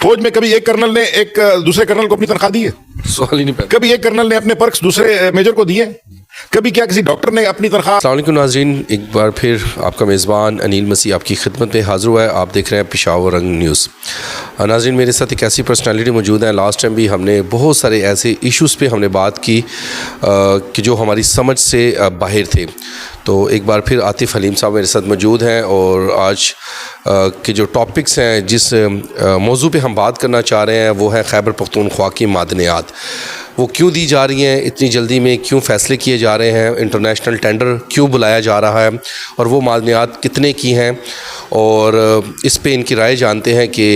फौज में कभी एक कर्नल ने एक दूसरे कर्नल को अपनी तनख्वाह दी है? सवाल ही नहीं पैदा। कभी एक कर्नल ने अपने पर्क्स दूसरे मेजर को दिए? कभी क्या किसी डॉक्टर ने अपनी तनख्वाह? अस्सलाम वालेकुम नाज़रीन, एक बार फिर आपका मेज़बान अनिल मसीह आपकी खिदमत में हाज़िर हुआ है। आप देख रहे हैं पेशावर रंग न्यूज़। नाज़रीन, मेरे साथ एक ऐसी पर्सनालिटी मौजूद है। लास्ट टाइम भी हमने बहुत सारे ऐसे इश्यूज़ पे हमने बात की कि जो हमारी समझ से बाहर थे। तो एक बार फिर आतिफ़ हलीम साहब मेरे साथ मौजूद हैं और आज के जो टॉपिक्स हैं, जिस मौजू पे हम बात करना चाह रहे हैं, वो है खैबर पख्तूनख्वा की मादनियात। वो क्यों दी जा रही हैं इतनी जल्दी में, क्यों फ़ैसले किए जा रहे हैं, इंटरनेशनल टेंडर क्यों बुलाया जा रहा है और वो मादनियात कितने की हैं, और इस पे इनकी राय जानते हैं कि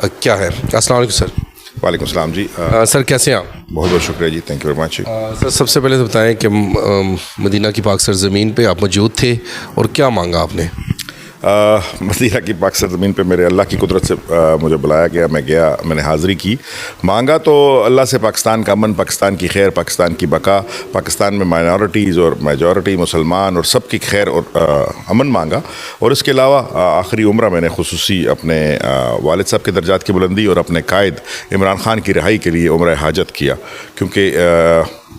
क्या है। अस्सलाम वालेकुम सर। वालेकुम सलाम जी। सर कैसे हैं आप? बहुत बहुत शुक्रिया जी, thank you very much. Sir सबसे पहले तो बताएं कि मदीना की पाक सरज़मीन पे आप मौजूद थे और क्या मांगा आपने? मदीना की पाक सरज़मीन पे मेरे अल्लाह की कुदरत से मुझे बुलाया गया, मैं गया, मैंने हाज़िरी की। मांगा तो अल्लाह से पाकिस्तान का अमन, पाकिस्तान की खैर, पाकिस्तान की बका, पाकिस्तान में माइनॉरिटीज़ और मेजॉरिटी मुसलमान और सब की खैर और अमन मांगा। और इसके अलावा आखिरी उम्रा मैंने खुसूसी अपने वालिद साहब के दर्जात की बुलंदी और अपने कायद इमरान ख़ान की रिहाई के लिए उम्रा हाजत किया, क्योंकि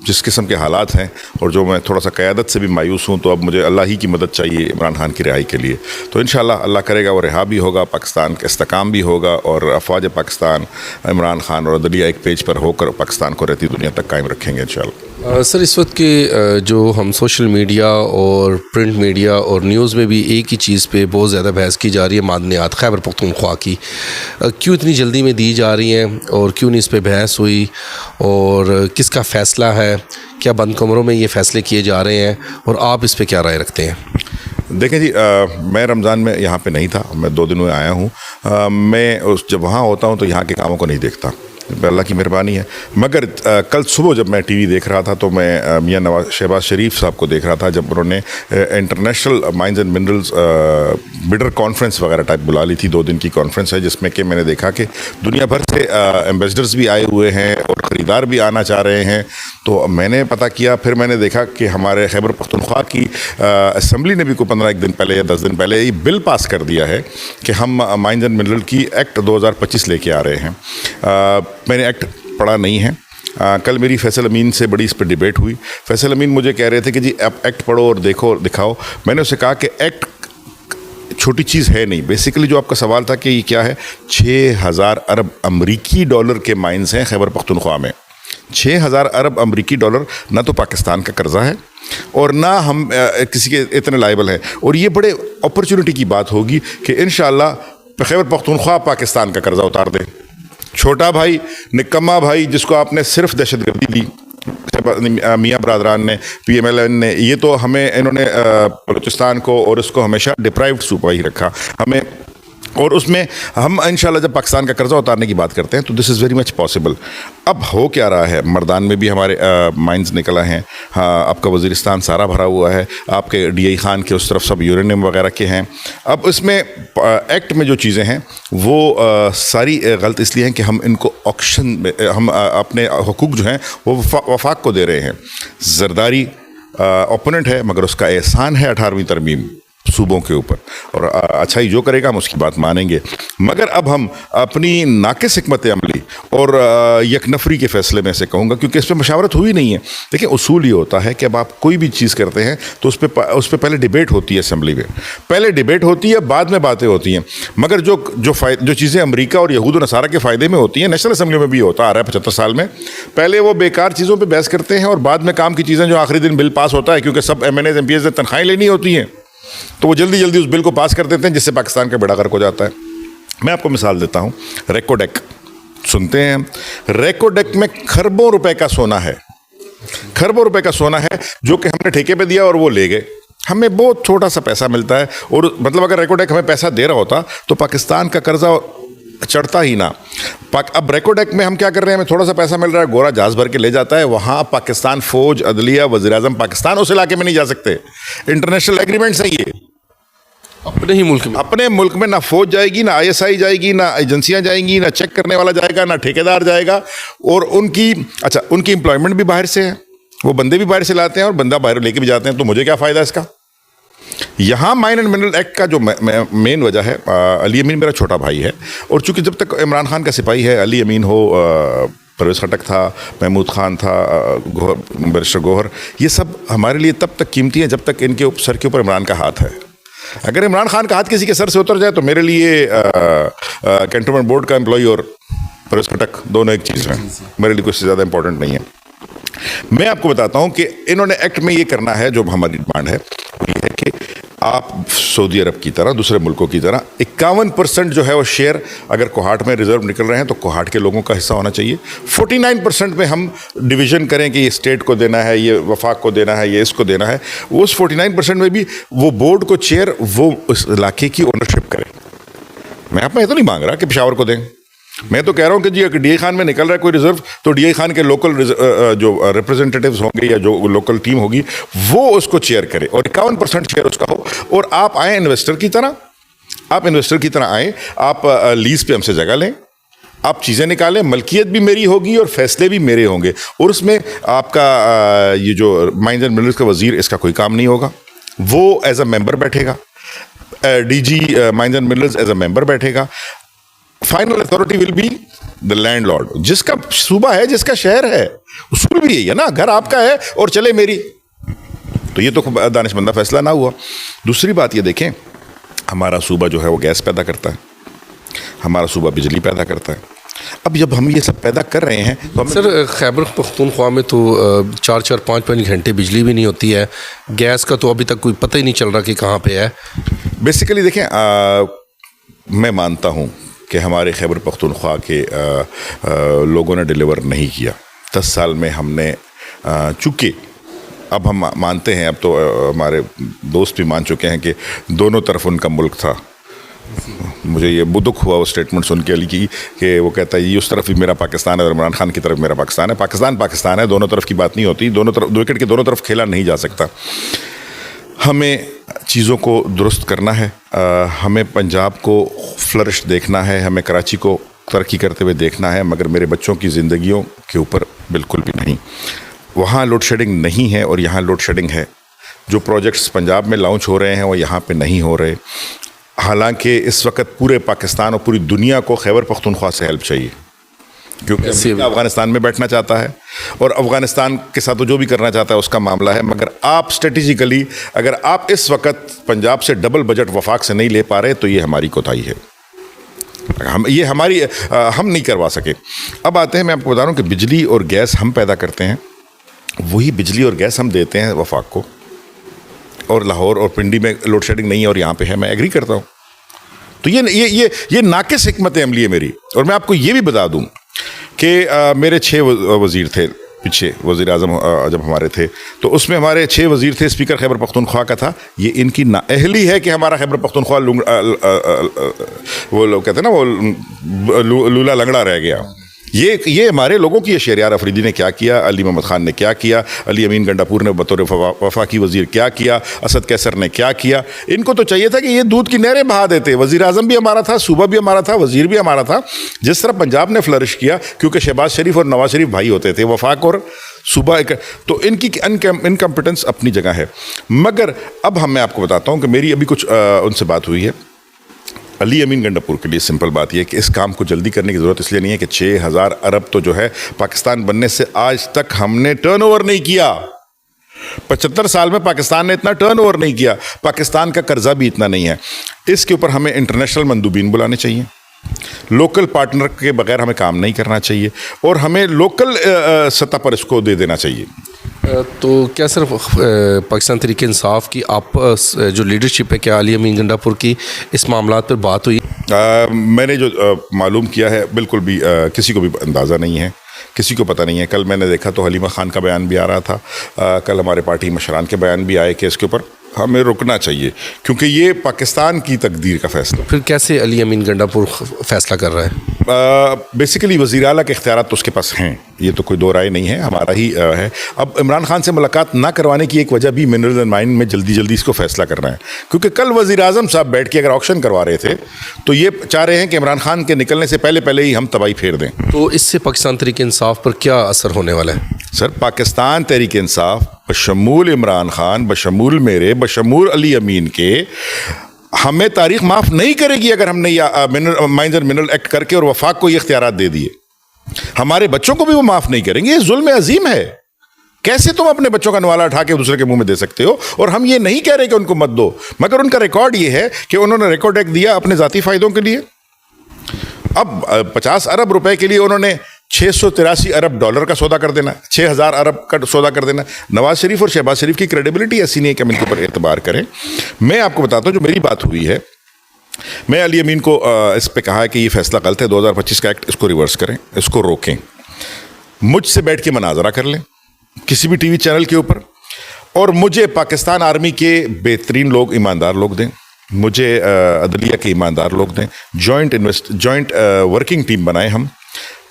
जिस किस्म के हालात हैं और जो मैं थोड़ा सा क़यादत से भी मायूस हूँ, तो अब मुझे अल्लाह ही की मदद चाहिए इमरान खान की रिहाई के लिए। तो इंशाअल्लाह अल्लाह करेगा वो रिहा भी होगा, पाकिस्तान का इस्तेकाम भी होगा और अफवाज पाकिस्तान इमरान खान और अदलिया एक पेज पर होकर पाकिस्तान को रहती दुनिया तक कायम रखेंगे इंशाअल्लाह। सर इस वक्त के जो हम सोशल मीडिया और प्रिंट मीडिया और न्यूज़ में भी एक ही चीज़ पे बहुत ज़्यादा बहस की जा रही है, मादनियात खैबर पख्तूनख्वा की। क्यों इतनी जल्दी में दी जा रही हैं और क्यों नहीं इस पे बहस हुई, और किसका फ़ैसला है? क्या बंद कमरों में ये फ़ैसले किए जा रहे हैं और आप इस पे क्या राय रखते हैं? देखें जी, मैं रमज़ान में यहाँ पे नहीं था, मैं 2 दिन में आया हूँ। मैं जब वहाँ होता हूँ तो यहाँ के कामों को नहीं देखता, अल्लाह की मेहरबानी है। मगर कल सुबह जब मैं टीवी देख रहा था तो मैं मियां नवाज शहबाज शरीफ साहब को देख रहा था, जब उन्होंने international mines and minerals bidder conference वगैरह टाइप बुला ली थी। 2 दिन की कॉन्फ्रेंस है जिसमें कि मैंने देखा कि दुनिया भर से एम्बेसडर्स भी आए हुए हैं और ख़रीदार भी आना चाह रहे हैं। तो मैंने पता किया, फिर मैंने देखा कि हमारे खैबर पख्तूनख्वा की असम्बली ने भी कोई 15 दिन पहले या 10 दिन पहले ये बिल पास कर दिया है कि हम माइंस एंड मिनरल की एक्ट 2025 लेके आ रहे हैं। मैंने एक्ट पढ़ा नहीं है। कल मेरी फैसल अमीन से बड़ी इस पर डिबेट हुई। फैसल अमीन मुझे कह रहे थे कि जी आप एक्ट पढ़ो और देखो और दिखाओ। मैंने उससे कहा कि एक्ट छोटी चीज़ है नहीं। बेसिकली जो आपका सवाल था कि ये क्या है, 6000 अरब अमरीकी डॉलर के माइंस हैं खैबर पख्तूनख्वा में। 6000 अरब अमरीकी डॉलर ना तो पाकिस्तान का कर्जा है और ना हम किसी के इतने लायबल हैं। और ये बड़े अपॉर्चुनिटी की बात होगी कि इंशाअल्लाह खैबर पख्तूनख्वा पाकिस्तान का कर्जा उतार दे। छोटा भाई, निकम्मा भाई, जिसको आपने सिर्फ दहशतगर्दी दी, मियाँ बरादरान ने, PMLN ने, ये तो हमें इन्होंने बलूचिस्तान को और उसको हमेशा डिप्राइव्ड सूबा ही रखा हमें। और उसमें हम इंशाल्लाह जब पाकिस्तान का कर्जा उतारने की बात करते हैं तो this is very much possible. अब हो क्या रहा है, मर्दान में भी हमारे माइंस निकला हैं। हाँ, आपका वज़ीरिस्तान सारा भरा हुआ है, आपके DI खान के उस तरफ सब यूरेनियम वगैरह के हैं। अब इसमें एक्ट में जो चीज़ें हैं वो सारी गलत इसलिए हैं कि हम इनको ऑक्शन में हम अपने हुकूक जो हैं वो वफाक को दे रहे हैं। जरदारी ओपोनेंट है मगर उसका एहसान है 18वीं तरमीम सूबों के ऊपर, और अच्छाई जो करेगा हम उसकी बात मानेंगे। मगर अब हम अपनी नाक़िस हिकमत अमली और यकनफरी के फ़ैसले में से कहूँगा, क्योंकि इस पर मशावरत हुई नहीं है। देखिए उसूल ये होता है कि अब आप कोई भी चीज़ करते हैं तो उस पर पहले डिबेट होती है असम्बली में, पहले डिबेट होती है, बाद में बातें होती हैं। मगर जो चीज़ें अमरीका और यहूद व नसारा के फ़ायदे में होती हैं, नेशनल असम्बली में भी होता आ रहा है 75 साल में, पहले वो बेकार चीज़ों पर बहस करते हैं और बाद में काम की चीज़ें जो आखिरी दिन बिल पास होता है, क्योंकि सब MNAs MPs ने तनख्वाहें लेनी होती हैं, तो वो जल्दी जल्दी उस बिल को पास कर देते हैं, जिससे पाकिस्तान का बेड़ा गर्क हो जाता है। मैं आपको मिसाल देता हूँ, रेकोडेक सुनते हैं, रेकोडेक में खरबों रुपए का सोना है, खरबों रुपए का सोना है जो कि हमने ठेके पे दिया और वो ले गए। हमें बहुत छोटा सा पैसा मिलता है, और मतलब अगर रेकोडेक हमें पैसा दे रहा होता तो पाकिस्तान का कर्जा चढ़ता ही ना। अब रेकोडेक में हम क्या कर रहे हैं, हमें थोड़ा सा पैसा मिल रहा है, गोरा जहाज भर के ले जाता है, वहाँ पाकिस्तान फौज, अदलिया, वज़ीर-ए-आज़म पाकिस्तान उस इलाके में नहीं जा सकते। इंटरनेशनल एग्रीमेंट्स हैं ये। अपने ही मुल्क में, अपने मुल्क में ना फौज जाएगी, ना ISI जाएगी, ना एजेंसियां जाएंगी, ना चेक करने वाला जाएगा, ना ठेकेदार जाएगा। और उनकी उनकी एम्प्लॉयमेंट भी बाहर से है, वो बंदे भी बाहर से लाते हैं और बंदा बाहर लेके भी जाते हैं। तो मुझे क्या फ़ायदा इसका? यहाँ माइन एंड मिनरल एक्ट का जो मेन वजह है, अली अमीन मेरा छोटा भाई है, और चूंकि जब तक इमरान खान का सिपाही है, अली अमीन हो, परवेज़ खटक था, महमूद खान था, बैरिस्टर गौहर, ये सब हमारे लिए तब तक कीमती हैं जब तक इनके सर के ऊपर इमरान का हाथ है। अगर इमरान खान का हाथ किसी के सर से उतर जाए तो मेरे लिए कैंटोनमेंट बोर्ड का एम्प्लॉई और परवेज़ खटक दोनों एक चीज़ हैं, मेरे लिए कुछ ज़्यादा इंपॉर्टेंट नहीं है। मैं आपको बताता हूं कि इन्होंने एक्ट में ये करना है, जो हमारी डिमांड है वो ये है कि आप सऊदी अरब की तरह, दूसरे मुल्कों की तरह 51% जो है वो शेयर अगर कोहाट में रिजर्व निकल रहे हैं तो कोहाट के लोगों का हिस्सा होना चाहिए। 49% में हम डिवीज़न करें कि ये स्टेट को देना है, ये वफाक को देना है, ये इसको देना है। उस 49% में भी वो बोर्ड को चेयर वो उस इलाके की ओनरशिप करे। मैं आप में ये तो नहीं मांग रहा कि पेशावर को दें, मैं तो कह रहा हूं कि जी अगर डी खान में निकल रहा है कोई रिजर्व तो डी खान के लोकल जो रिप्रेजेंटेटिव्स होंगे या जो लोकल टीम होगी वो उसको चेयर करे और 51% शेयर उसका हो। और आप आए इन्वेस्टर की तरह, आप इन्वेस्टर की तरह आए, आप लीज पे हमसे जगह लें, आप चीज़ें निकालें, मलकियत भी मेरी होगी और फैसले भी मेरे होंगे। और उसमें आपका ये जो माइंस एंड मिनरल्स का वजीर, इसका कोई काम नहीं होगा, वो एज अ मेंबर बैठेगा, DG mines and minerals as a member बैठेगा। Final authority will be the landlord, जिसका सूबा है, जिसका शहर है, उसूल भी यही है ना, घर आपका है और चले मेरी। तो ये तो दानिशमंदा फैसला ना हुआ। दूसरी बात ये देखें, हमारा सूबा जो है वो गैस पैदा करता है, हमारा सूबा बिजली पैदा करता है। अब जब हम ये सब पैदा कर रहे हैं तो सर खैबर पख्तूनख्वा में तो 4-4, 5-5 घंटे बिजली भी नहीं होती है, गैस का तो अभी तक कोई पता ही नहीं चल रहा कि कहाँ पे है। बेसिकली देखें, मैं मानता हूँ कि हमारे खैबर पख्तूनख्वा के लोगों ने डिलीवर नहीं किया। 10 साल में हमने चूँकि अब हम मानते हैं, अब तो हमारे दोस्त भी मान चुके हैं कि दोनों तरफ उनका मुल्क था। मुझे ये दुख हुआ वो स्टेटमेंट सुन के अली की कि वो कहता है ये उस तरफ भी मेरा पाकिस्तान है और इमरान खान की तरफ मेरा पाकिस्तान है। पाकिस्तान है, दोनों तरफ की बात नहीं होती, दोनों तरफ, दो विकेट के दोनों तरफ खेला नहीं जा सकता। हमें चीज़ों को दुरुस्त करना है, हमें पंजाब को फ्लरिश देखना है, हमें कराची को तरक्की करते हुए देखना है, मगर मेरे बच्चों की ज़िंदगियों के ऊपर बिल्कुल भी नहीं। वहाँ लोड शेडिंग नहीं है और यहाँ लोड शेडिंग है। जो प्रोजेक्ट्स पंजाब में लॉन्च हो रहे हैं वो यहाँ पे नहीं हो रहे। हालांकि इस वक्त पूरे पाकिस्तान और पूरी दुनिया को खैबर पख्तूनख्वा से हेल्प चाहिए, क्योंकि अफगानिस्तान में बैठना चाहता है और अफगानिस्तान के साथ वो जो भी करना चाहता है उसका मामला है। मगर आप स्ट्रेटेजिकली अगर आप इस वक्त पंजाब से डबल बजट वफाक से नहीं ले पा रहे तो ये हमारी कोताही है, हम नहीं करवा सके। अब आते हैं, मैं आपको बता रहा हूँ कि बिजली और गैस हम पैदा करते हैं, वही बिजली और गैस हम देते हैं वफाक को। और लाहौर और पिंडी में लोड शेडिंग नहीं है और यहाँ पे है, मैं एग्री करता हूँ। तो ये नाकिस हिकमत अमली है मेरी। और मैं आपको ये भी बता दूँ कि मेरे 6 वज़ीर थे पीछे, वज़ीर आज़म जब हमारे थे तो उसमें हमारे 6 वज़ीर थे, स्पीकर खैबर पख्तूनख्वा का था। ये इनकी नाअहली है कि हमारा खैबर पख्तूनख्वा वो लोग कहते हैं ना वो लूला लंगड़ा रह गया। ये हमारे लोगों की, शेरियार अफरीदी ने क्या किया, अली मोहम्मद खान ने क्या किया, अली अमीन गंडापुर ने बतौर वफाकी वज़ीर क्या किया, असद कैसर ने क्या किया। इनको तो चाहिए था कि ये दूध की नहरें बहा देते। वज़ीर आज़म भी हमारा था, सूबा भी हमारा था, वज़ीर भी हमारा था। जिस तरह पंजाब ने फ्लरिश किया क्योंकि शहबाज शरीफ और नवाज शरीफ भाई होते थे, वफाक और सूबा एक, तो इनकी इनकम्पिटेंस अपनी जगह है। मगर अब मैं आपको बताता हूँ कि मेरी अभी कुछ उनसे बात हुई है अली अमीन गंडापुर के लिए। सिंपल बात यह है कि इस काम को जल्दी करने की ज़रूरत इसलिए नहीं है कि 6000 अरब तो जो है पाकिस्तान बनने से आज तक हमने टर्नओवर नहीं किया। 75 साल में पाकिस्तान ने इतना टर्नओवर नहीं किया, पाकिस्तान का कर्जा भी इतना नहीं है। इसके ऊपर हमें इंटरनेशनल मंदूबीन बुलाने चाहिए, लोकल पार्टनर के बगैर हमें काम नहीं करना चाहिए और हमें लोकल सतह पर इसको दे देना चाहिए। तो क्या सर पाकिस्तान तहरीक इंसाफ की आप जो लीडरशिप है, क्या अली अमीन गंडापुर की इस मामला पर बात हुई? मैंने जो मालूम किया है बिल्कुल भी किसी को भी अंदाज़ा नहीं है, किसी को पता नहीं है। कल मैंने देखा तो हलीमा खान का बयान भी आ रहा था, कल हमारे पार्टी मशरान के बयान भी आए कि इसके ऊपर हमें रुकना चाहिए क्योंकि ये पाकिस्तान की तकदीर का फैसला। फिर कैसे अली अमीन गंडापुर फैसला कर रहा है? बेसिकली वज़ीर आला के इख्तियारात तो उसके पास हैं, ये तो कोई दो राय नहीं है, हमारा ही है। अब इमरान खान से मुलाकात ना करवाने की एक वजह भी मिनरल्स एंड माइन में जल्दी जल्दी इसको फैसला करना है, क्योंकि कल वज़ीर आज़म साहब बैठ के अगर ऑक्शन करवा रहे थे तो ये चाह रहे हैं कि इमरान खान के निकलने से पहले पहले ही हम तबाही फेर दें। तो इससे पाकिस्तान तहरीक इंसाफ पर क्या असर होने वाला है? सर, पाकिस्तान तहरीक इंसाफ बशमूल इमरान खान, बशमूल मेरे, बशमूल अली अमीन के, हमें तारीख माफ़ नहीं करेगी अगर हमने माइंस एंड मिनरल एक्ट करके और वफाक को ये इख्तियारात दे दिए। हमारे बच्चों को भी वो माफ़ नहीं करेंगे। ये जुल्म अजीम है। कैसे तुम अपने बच्चों का नवाला उठा के दूसरे के मुंह में दे सकते हो? और हम ये नहीं कह रहे कि उनको मत दो, मगर उनका रिकॉर्ड ये है कि उन्होंने रिकॉर्ड एक्ट दिया अपने ज़ाती फ़ायदों के लिए। अब 50 अरब रुपए के लिए उन्होंने 683 अरब डॉलर का सौदा कर देना, 6000 अरब का सौदा कर देना। नवाज शरीफ और शहबाज शरीफ की क्रेडिबिलिटी ऐसी नहीं है कि हम इनके ऊपर एतबार करें। मैं आपको बताता हूँ, जो मेरी बात हुई है, मैं अली अमीन को इस पे कहा है कि ये फैसला गलत है, 2025 का एक्ट, इसको रिवर्स करें, इसको रोकें। मुझसे बैठ के मनाजरा कर लें किसी भी टीवी चैनल के ऊपर, और मुझे पाकिस्तान आर्मी के बेहतरीन लोग, ईमानदार लोग दें, मुझे अदलिया के ईमानदार लोग दें, जॉइंट वर्किंग टीम बनाएं हम।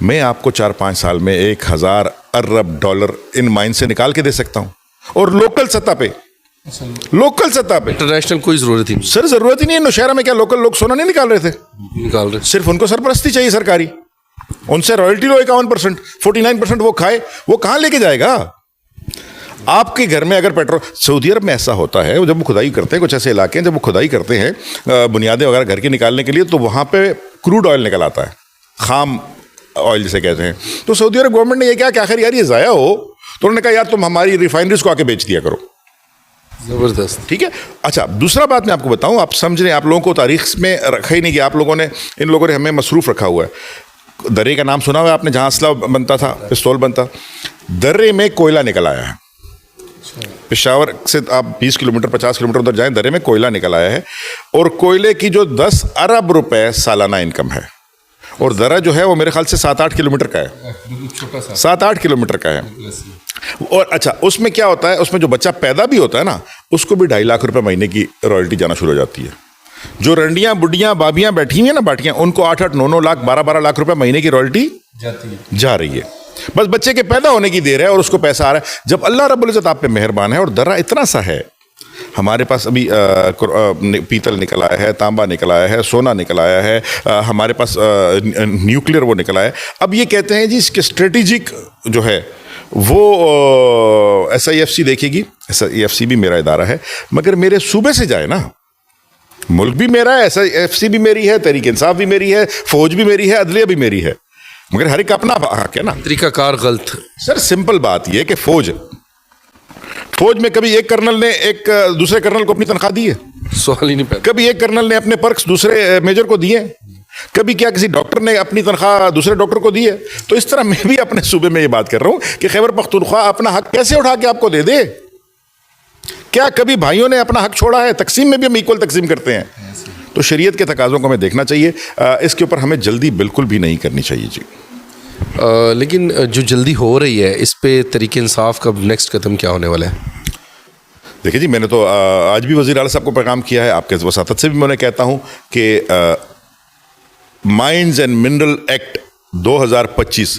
मैं आपको 4-5 साल में 1000 अरब डॉलर इन माइन से निकाल के दे सकता हूं, और लोकल सतह पे, लोकल सतह पे। इंटरनेशनल कोई ज़रूरत ही नहीं सर, जरूरत ही नहीं है। नौशहरा में क्या लोकल लोग सोना नहीं निकाल रहे थे? निकाल रहे। सिर्फ उनको सरपरस्ती चाहिए सरकारी, उनसे रॉयल्टी लो 51%, 49% वो खाए, वो कहां लेके जाएगा? आपके घर में अगर पेट्रोल, सऊदी अरब में ऐसा होता है, जब वो खुदाई करते हैं, कुछ ऐसे इलाके हैं जब वो खुदाई करते हैं बुनियादें वगैरह घर के निकालने के लिए, तो वहाँ पे क्रूड ऑयल निकल आता है, खाम ऑयल जिसे कहते हैं। तो सऊदी अरब गवर्नमेंट ने ये क्या कि आखिर यार ये ज़ाया हो, तो उन्होंने कहा यार तुम हमारी रिफाइनरीज को आके बेच दिया करो। ज़बरदस्त। ठीक है। अच्छा, दूसरा बात मैं आपको बताऊं, आप समझ रहे हैं, आप लोगों को तारीख में रखा ही नहीं कि आप लोगों ने, इन लोगों ने हमें मसरूफ़ रखा हुआ है। दर्रे का नाम सुना हुआ है आपने, जहाँ असला बनता था, पिस्तौल बनता। दर्रे में कोयला निकल आया है। पेशावर से आप 20 किलोमीटर 50 किलोमीटर उधर जाएं, दर्रे में कोयला निकल आया है, और कोयले की जो 10 अरब रुपए सालाना इनकम है, और दर्रा जो है वो मेरे ख्याल से 7-8 किलोमीटर का है, 7-8 किलोमीटर का है। और अच्छा, उसमें क्या होता है, उसमें जो बच्चा पैदा भी होता है ना, उसको भी 2.5 लाख रुपए महीने की रॉयल्टी जाना शुरू हो जाती है। जो रंडियां, बुढ़ियां, बाबियां बैठी हुई हैं ना, बाटियां, उनको 8-8, 9-9 लाख, 12-12 लाख रुपए महीने की रॉयल्टी जा रही है। बस बच्चे के पैदा होने की देर है और उसको पैसा आ रहा है। जब अल्लाह रब्बुल इज़्ज़त आप पे मेहरबान है, और दर्रा इतना सा है, हमारे पास अभी पीतल निकल आया है, तांबा निकल आया है, सोना निकल आया है, हमारे पास न्यूक्लियर वो निकल आया है। अब ये कहते हैं जी इसके स्ट्रेटेजिक जो है वो SIFC देखेगी। SIFC भी मेरा इदारा है, मगर मेरे सूबे से जाए ना, मुल्क भी मेरा है, SIFC भी मेरी है, तहरीक इंसाफ भी मेरी है, फौज भी मेरी है, अदलिया भी मेरी है, मगर हर एक अपना हक है ना। तरीकाकार गलत। सर, सिंपल बात यह कि फौज में कभी एक कर्नल ने एक दूसरे कर्नल को अपनी तनख्वाह दी है? सवाल ही नहीं पैदा। कभी एक कर्नल ने अपने पर्क्स दूसरे मेजर को दिए? कभी क्या किसी डॉक्टर ने अपनी तनख्वाह दूसरे डॉक्टर को दी है? तो इस तरह मैं भी अपने सूबे में ये बात कर रहा हूं कि खैबर पख्तूनख्वा अपना हक कैसे उठा के आपको दे दे। क्या कभी भाइयों ने अपना हक छोड़ा है? तकसीम में भी हम इक्वल तकसीम करते हैं। तो शरीयत के तकाज़ों को हमें देखना चाहिए, इसके ऊपर हमें जल्दी बिल्कुल भी नहीं करनी चाहिए जी। लेकिन जो जल्दी हो रही है, इस पे तहरीक इंसाफ का नेक्स्ट कदम क्या होने वाला है? देखिए जी, मैंने तो आज भी वज़ीर आला साहब को पैगाम किया है, आपके वसातत से भी मैं कहता हूँ कि माइंस एंड मिनरल एक्ट 2025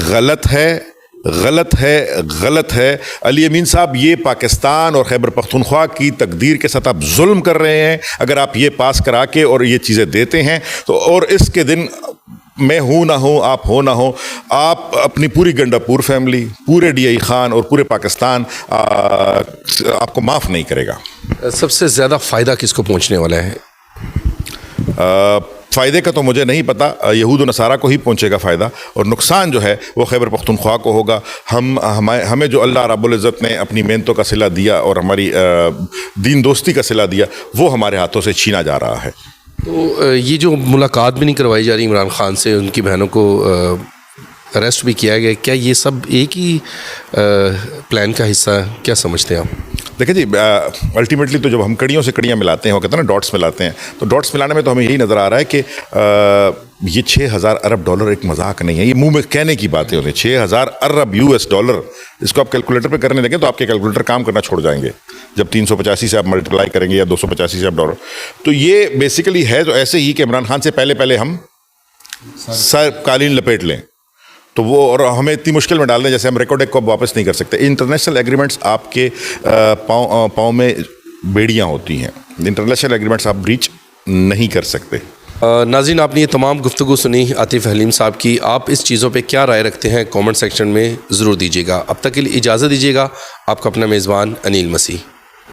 गलत है, गलत है, गलत है। अली अमीन साहब, ये पाकिस्तान और खैबर पख्तूनख्वा की तकदीर के साथ आप जुल्म कर रहे हैं। अगर आप ये पास करा के और ये चीज़ें देते हैं तो, और इसके दिन मैं हूँ ना हूँ, आप हो ना हो, आप अपनी पूरी गंडापुर फैमिली, पूरे DI खान और पूरे पाकिस्तान आपको माफ़ नहीं करेगा। सबसे ज़्यादा फ़ायदा किसको पहुँचने वाला है? फ़ायदे का तो मुझे नहीं पता, यहूद व नसारा को ही पहुँचेगा फ़ायदा, और नुकसान जो है वो खैबर पख्तूनख्वा को होगा। हमें जो अल्लाह रब्बुल इज़्ज़त ने अपनी मेहनतों का सिला दिया और हमारी दीन दोस्ती का सिला दिया, वो हमारे हाथों से छीना जा रहा है। तो ये जो मुलाकात भी नहीं करवाई जा रही इमरान खान से, उनकी बहनों को अरेस्ट भी किया गया, क्या ये सब एक ही प्लान का हिस्सा है? क्या समझते हैं आप? देखिए जी, अल्टीमेटली तो जब हम कड़ियों से कड़ियाँ मिलाते हैं, वो कहते हैं ना डॉट्स मिलाते हैं, तो डॉट्स मिलाने में तो हमें यही नज़र आ रहा है कि ये 6000 अरब डॉलर एक मजाक नहीं है, ये मुंह में कहने की बातें होती हैं। 6000 अरब US डॉलर, इसको आप कैलकुलेटर पे करने लगे तो आपके कैलकुलेटर काम करना छोड़ जाएंगे जब 385 से आप मल्टीप्लाई करेंगे या 285 से आप डॉलर। तो ये बेसिकली है तो ऐसे ही कि इमरान खान से पहले पहले हम सर कालीन लपेट लें तो वो, और हमें इतनी मुश्किल में डाल दें जैसे हम रिकॉर्ड को वापस नहीं कर सकते। इंटरनेशनल एग्रीमेंट्स आपके पाँव में बेड़ियाँ होती हैं, इंटरनेशनल एग्रीमेंट्स आप ब्रीच नहीं कर सकते। नाज़रीन, आपने ये तमाम गुफ्तगू सुनी आतिफ़ हलीम साहब की। आप इस चीज़ों पे क्या राय रखते हैं कमेंट सेक्शन में ज़रूर दीजिएगा। अब तक के लिए इजाज़त दीजिएगा। आपका अपना मेज़बान अनिल मसीह।